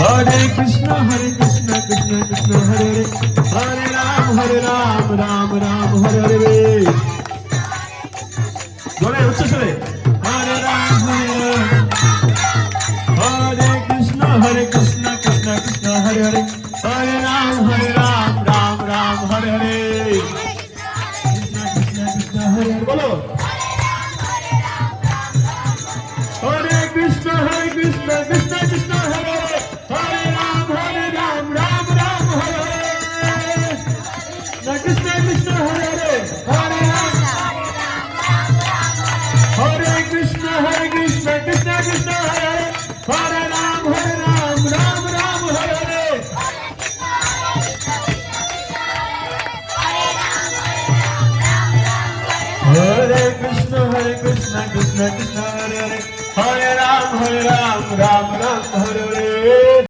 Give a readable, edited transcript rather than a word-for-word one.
Hare Krishna Krishna Krishna Hare Hare Hare Ram Ram Ram Hare Hare জোরে উচ্চস্বরে Hare Ram Hare Krishna Krishna Krishna Hare Hare Hare Ram Ram Ram Hare Hare Krishna Krishna Krishna Hare Hare বলো Hare Krishna Krishna Krishna Hare Hare Hare Ram Ram Ram Hare Hare Krishna Krishna Hare Hare Hare Ram Hare Krishna Krishna Krishna Hare Hare Hare Ram Ram Ram Hare Hare Hare Krishna Krishna Krishna Hare Hare Hare Ram Ram Ram Hare Hare